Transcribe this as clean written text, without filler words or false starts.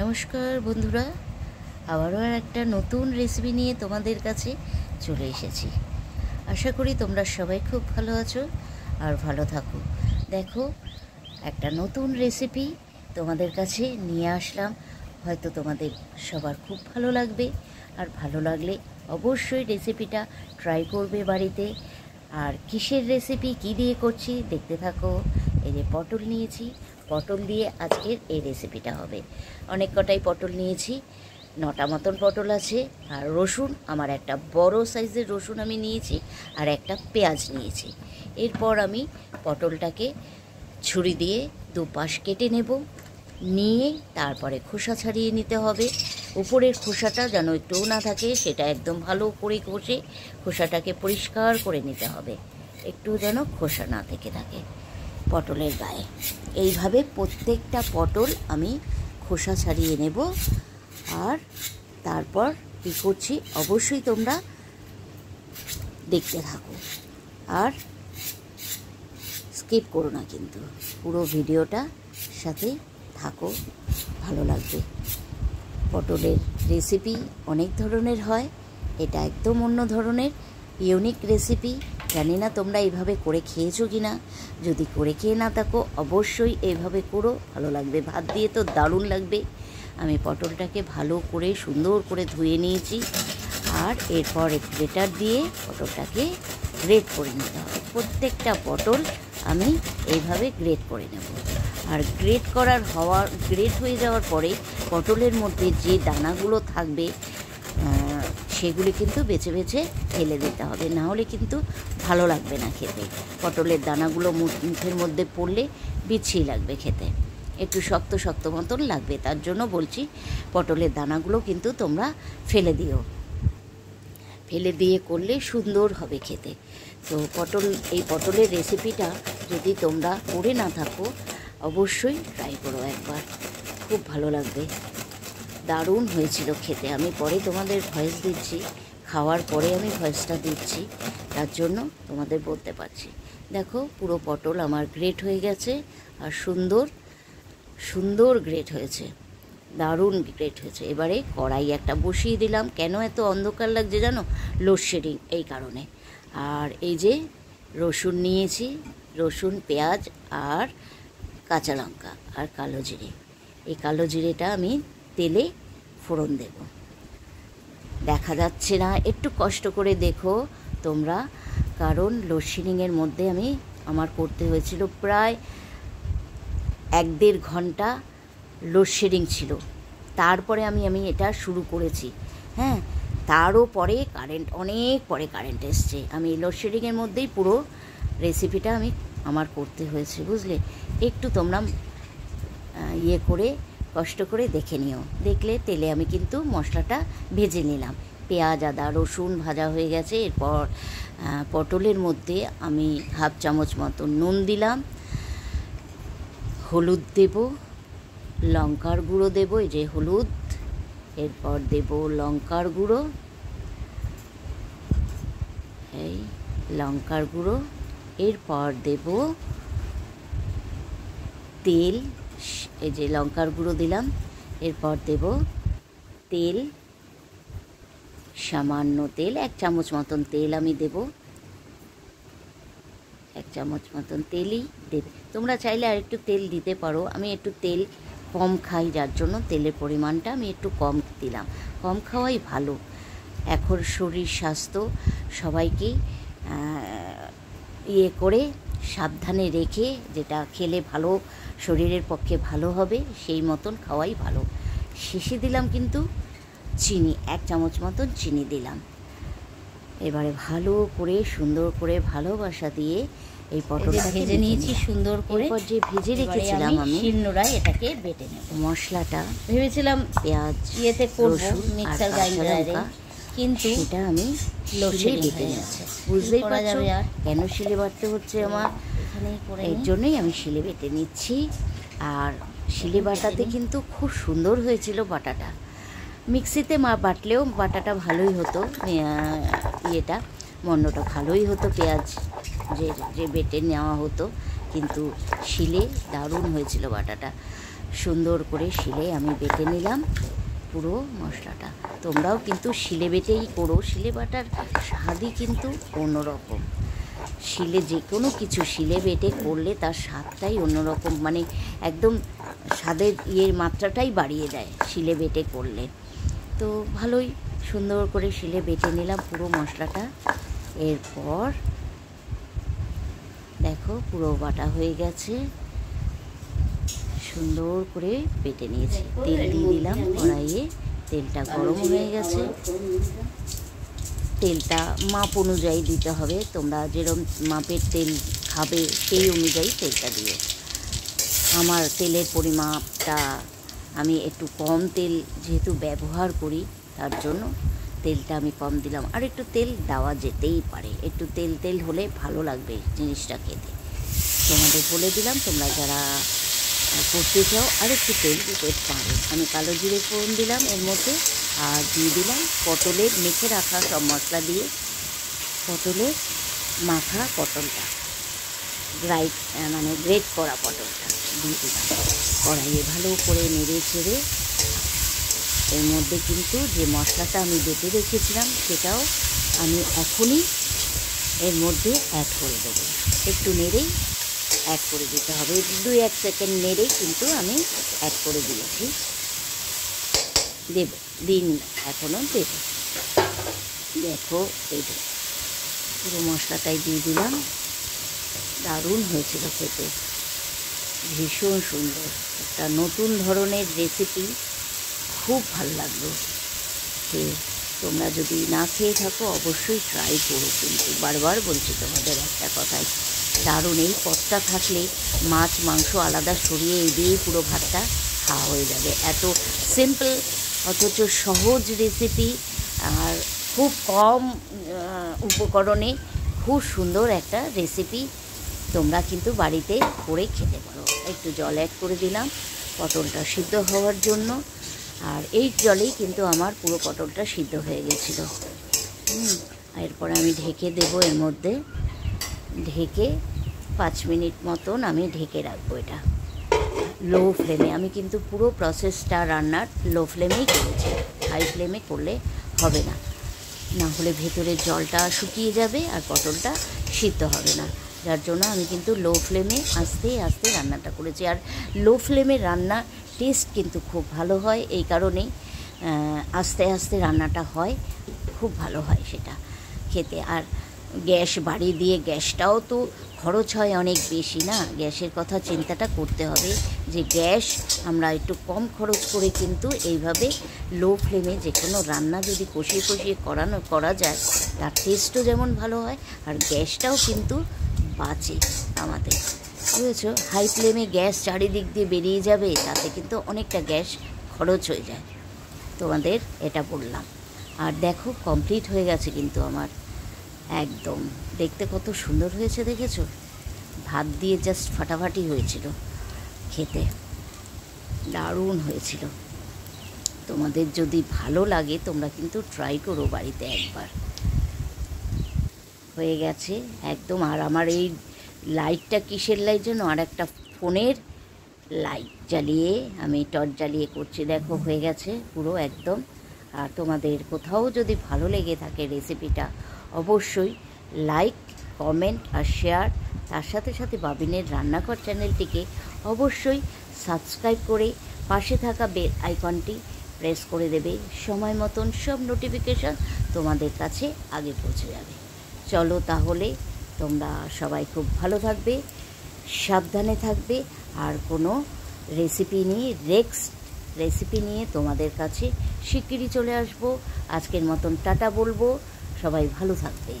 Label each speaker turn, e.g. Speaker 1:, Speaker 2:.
Speaker 1: নমস্কার বন্ধুরা, আবারও একটা নতুন রেসিপি নিয়ে তোমাদের কাছে চলে এসেছি। আশা করি তোমরা সবাই খুব ভালো আছো আর ভালো থাকো। দেখো, একটা নতুন রেসিপি তোমাদের কাছে নিয়ে আসলাম। হয়তো তোমাদের সবার খুব ভালো লাগবে, আর ভালো লাগলে অবশ্যই রেসিপিটা ট্রাই করবে বাড়িতে। আর কিসের রেসিপি, কী দিয়ে করছি দেখতে থাকো। এই যে পটল নিয়েছি, পটল দিয়ে আজকের এই রেসিপিটা হবে। অনেক কটাই পটল নিয়েছি, 9টা মতন পটল আছে। আর রসুন, আমার একটা বড় সাইজের রসুন আমি নিয়েছি, আর একটা পেঁয়াজ নিয়েছি। এরপর আমি পটলটাকে ছুরি দিয়ে দুপাশ কেটে নেব, নিয়ে তারপরে খোসা ছাড়িয়ে নিতে হবে। উপরের খোসাটা যেন একটুও না থাকে, সেটা একদম ভালো করে ঘষে খোসাটাকে পরিষ্কার করে নিতে হবে। একটু যেন খোসা না থেকে থাকে পটলের গায়ে। এইভাবে প্রত্যেকটা পটল আমি খোসা ছাড়িয়ে নেব। আর তারপর কী করছি অবশ্যই তোমরা দেখতে থাকো, আর স্কিপ করো না, কিন্তু পুরো ভিডিওটা সাথে থাকো, ভালো লাগবে। পটলের রেসিপি অনেক ধরনের হয়, এটা একদম অন্য ধরনের ইউনিক রেসিপি। জানি না তোমরা এইভাবে করে খেয়েছো কি না। যদি করে খেয়ে না থাকো অবশ্যই এইভাবে করো, ভালো লাগবে। ভাত দিয়ে তো দারুণ লাগবে। আমি পটলটাকে ভালো করে সুন্দর করে ধুয়ে নিয়েছি, আর এরপর গ্রেটার দিয়ে পটলটাকে গ্রেট করে নিতে হবে। প্রত্যেকটা পটল আমি এইভাবে গ্রেট করে নেব। আর গ্রেট হয়ে যাওয়ার পরে পটলের মধ্যে যে দানাগুলো থাকবে সেগুলি কিন্তু বেছে বেছে ফেলে দিতে হবে, না হলে কিন্তু ভালো লাগবে না খেতে। পটলের দানাগুলো মুখের মধ্যে পড়লে বিচ্ছিরি লাগবে খেতে, একটু শক্ত শক্ত মতন লাগবে। তার জন্য বলছি, পটলের দানাগুলো কিন্তু তোমরা ফেলে দিও, ফেলে দিয়ে করলে সুন্দর হবে খেতে। তো এই পটলের রেসিপিটা যদি তোমরা করে না থাকো অবশ্যই ট্রাই করো একবার, খুব ভালো লাগবে। দারুণ হয়েছিল খেতে। আমি পরে তোমাদের ভয়েস দিচ্ছি, খাওয়ার পরে আমি ভয়েসটা দিচ্ছি, তার জন্য তোমাদের বলতে পারছি। দেখো, পুরো পটল আমার গ্রেট হয়ে গেছে, আর সুন্দর সুন্দর গ্রেট হয়েছে, দারুণ গ্রেট হয়েছে। এবারে কড়াই একটা বসিয়ে দিলাম। কেন এত অন্ধকার লাগছে জানো? লোডশেডিং, এই কারণে। আর এই যে রসুন নিয়েছি, রসুন, পেঁয়াজ আর কাঁচা লঙ্কা আর কালো জিরে। এই কালো জিরেটা আমি তেলে ফোড়ন দেব। দেখা যাচ্ছে না, একটু কষ্ট করে দেখো তোমরা, কারণ লোডশেডিংয়ের মধ্যে আমার করতে হয়েছিল প্রায় 1-1.5 ঘন্টা লোডশেডিং ছিল। তারপরে আমি এটা শুরু করেছি। হ্যাঁ, তারও পরে অনেক পরে কারেন্ট এসছে। আমি লোডশেডিংয়ের মধ্যেই পুরো রেসিপিটা আমার করতে হয়েছে, বুঝলে। একটু তোমরা করে কষ্ট করে দেখে নিও। দেখলে তেলে আমি কিন্তু মশলাটা ভেজে নিলাম। পেঁয়াজ, আদা, রসুন ভাজা হয়ে গেছে। এরপর পটলের মধ্যে আমি 1/2 চামচ মতো নুন দিলাম, হলুদ দেব, লঙ্কার গুঁড়ো দেব, এই যে হলুদ। এরপর দেব লঙ্কার গুঁড়ো, এই লঙ্কার গুঁড়ো। এরপর দেব তেল, এই যে লঙ্কার গুঁড়ো দিলাম। এরপর দেব তেল, সামান্য তেল, 1 চামচ মতন তেল আমি দেব। 1 চামচ মতন তেলই দেবে। তোমরা চাইলে আর একটু তেল দিতে পারো। আমি একটু তেল কম খাই, যার জন্য তেলের পরিমাণটা আমি একটু কম দিলাম। কম খাওয়াই ভালো। এখন শরীর স্বাস্থ্য সবাইকে করে সাবধানে রেখে, যেটা খেলে ভালো, শরীরের পক্ষে ভালো হবে, সেই মতন খাওয়াই ভালো। শেষে দিলাম কিন্তু চিনি, 1 চামচ মতন চিনি দিলাম। এবারে ভালো করে সুন্দর করে ভালোবাসা দিয়ে এই পটলটা ভেজে নিয়েছি সুন্দর করে। এরপর যে ভেজে রেখেছিলাম আমি শিলনোড়ায় এটাকে বেটে নেব। মশলাটা ভেবেছিলাম পেঁয়াজ করব মিক্সার গ্রাইন্ডারে, কিন্তু এটা আমি শিলে বেটে নিয়েছি। বুঝতেই পারছো কেন শিলে বাটতে হচ্ছে আমার, এর জন্যই আমি শিলে বেটে নিচ্ছি। আর শিলে বাটাতে কিন্তু খুব সুন্দর হয়েছিল বাটাটা। মিক্সিতে বাটলেও বাটাটা ভালোই হতো, মন্ডটা ভালোই হতো, পেঁয়াজ যে বেটে নেওয়া হতো, কিন্তু শিলে দারুণ হয়েছিল বাটাটা। সুন্দর করে শিলে আমি বেটে নিলাম পুরো মশলাটা। তোমরাও কিন্তু শিলে বেটেই করো, শিলে বাটার স্বাদই কিন্তু অন্যরকম। শিলে যে কোনো কিছু শিলে বেটে করলে তার স্বাদটাই অন্যরকম, মানে একদম স্বাদের মাত্রাটাই বাড়িয়ে দেয় শিলে বেটে করলে। তো ভালোই সুন্দর করে শিলে বেটে নিলাম পুরো মশলাটা। এরপর দেখো পুরো বাটা হয়ে গেছে, সুন্দর করে বেটে নিয়েছি। তেল দিয়ে দিলাম কড়াইয়ে, তেলটা গরম হয়ে গেছে। তেলটা মাপ অনুযায়ী দিতে হবে, তোমরা যেরকম মাপের তেল খাবে সেই অনুযায়ী তেলটা দিও। আমার তেলের পরিমাপটা আমি একটু কম তেল যেহেতু ব্যবহার করি, তার জন্য তেলটা আমি কম দিলাম। আর একটু তেল দেওয়া যেতেই পারে, একটু তেল তেল হলে ভালো লাগবে জিনিসটা খেতে। তোমাদের বলে দিলাম, তোমরা যারা করতে চাও আর একটু তেল দিতে পারো। আমি কালো জিরে ফোড়ন দিলাম এর মধ্যে, আর দিয়ে দিলাম পটলের মেখে রাখা সব মশলা দিয়ে পটলের মাখা পটলটা, গ্রেট করা পটলটা দিয়ে দিলাম কড়াইয়ে। ভালো করে নেড়ে চেড়ে এর মধ্যে কিন্তু যে মশলাটা আমি বেটে রেখেছিলাম সেটাও আমি এখনই এর মধ্যে অ্যাড করে দেবো। একটু নেড়েই অ্যাড করে দিতে হবে, 2-1 সেকেন্ড নেড়েই কিন্তু আমি অ্যাড করে দিয়েছি। দেব দিন এখনও দেব। দেখো এই পুরো মশলাটাই দিয়ে দিলাম। দারুণ হয়েছিল খেতে, ভীষণ সুন্দর একটা নতুন ধরনের রেসিপি, খুব ভালো লাগলো খেয়ে। তোমরা যদি না খেয়ে থাকো অবশ্যই ট্রাই করো, কিন্তু বারবার বলছি তোমাদের একটা কথাই, দারুণ। এই পদটা থাকলে মাছ মাংস আলাদা সরিয়ে এই দিয়েই পুরো ভাতটা খাওয়া হয়ে যাবে। এত সিম্পল অথচ সহজ রেসিপি, আর খুব কম উপকরণে খুব সুন্দর একটা রেসিপি। তোমরা কিন্তু বাড়িতে করে খেতে পারো। একটু জল অ্যাড করে দিলাম পটলটা সিদ্ধ হওয়ার জন্য, আর এই জলেই কিন্তু আমার পুরো পটলটা সিদ্ধ হয়ে গেছিলো। এরপরে আমি ঢেকে দেবো, এর মধ্যে ঢেকে 5 মিনিট মতন আমি ঢেকে রাখবো এটা লো ফ্লেমে। আমি কিন্তু পুরো প্রসেসটা রান্নার লো ফ্লেমেই করেছি, হাই ফ্লেমে করলে হবে না, না হলে ভেতরের জলটা শুকিয়ে যাবে আর পটলটা সিদ্ধ হবে না। যার জন্য আমি কিন্তু লো ফ্লেমে আস্তে আস্তে রান্নাটা করেছি। আর লো ফ্লেমে রান্না টেস্ট কিন্তু খুব ভালো হয়, এই কারণেই আস্তে আস্তে রান্নাটা হয়, খুব ভালো হয় সেটা খেতে। আর গ্যাস বাড়িয়ে দিয়ে, গ্যাসটাও তো খরচ হয় অনেক বেশি না, গ্যাসের কথা চিন্তাটা করতে হবে যে গ্যাস আমরা একটু কম খরচ করে কিন্তু এইভাবে লো ফ্লেমে যে কোনো রান্না যদি কষিয়ে কষিয়ে করা যায়, তার টেস্টও যেমন ভালো হয় আর গ্যাসটাও কিন্তু বাঁচে আমাদের, বুঝেছো। হাই ফ্লেমে গ্যাস চারিদিক দিয়ে বেরিয়ে যাবে, তাতে কিন্তু অনেকটা গ্যাস খরচ হয়ে যায়। তোমাদের এটা বললাম। আর দেখো কমপ্লিট হয়ে গেছে কিন্তু আমার, একদম দেখতে কত সুন্দর হয়েছে দেখেছো। ভাত দিয়ে জাস্ট ফাটাফাটি হয়েছিল, খেতে দারুণ হয়েছিল। তোমাদের যদি ভালো লাগে তোমরা কিন্তু ট্রাই করো বাড়িতে একবার। হয়ে গেছে একদম। আর আমার এই লাইটটা কিসের লাইট যেন, আর একটা ফোনের লাইট জ্বালিয়ে আমি টর্চ জ্বালিয়ে করছি। দেখো হয়ে গেছে পুরো একদম। আর তোমাদের কোথাও যদি ভালো লেগে থাকে রেসিপিটা, অবশ্যই লাইক, কমেন্ট আর শেয়ার, তার সাথে সাথে বাবিনের রান্নাঘর চ্যানেলটিকে অবশ্যই সাবস্ক্রাইব করে পাশে থাকা বেল আইকনটি প্রেস করে দেবে। সময় মতন সব নোটিফিকেশান তোমাদের কাছে আগে পৌঁছে যাবে। চলো তাহলে, তোমরা সবাই খুব ভালো থাকবে, সাবধানে থাকবে। আর কোনো রেসিপি নিয়ে রেসিপি নিয়ে তোমাদের কাছে শিগগিরই চলে আসবো। আজকের মতন টাটা বলবো, সবাই ভালো থাকবে।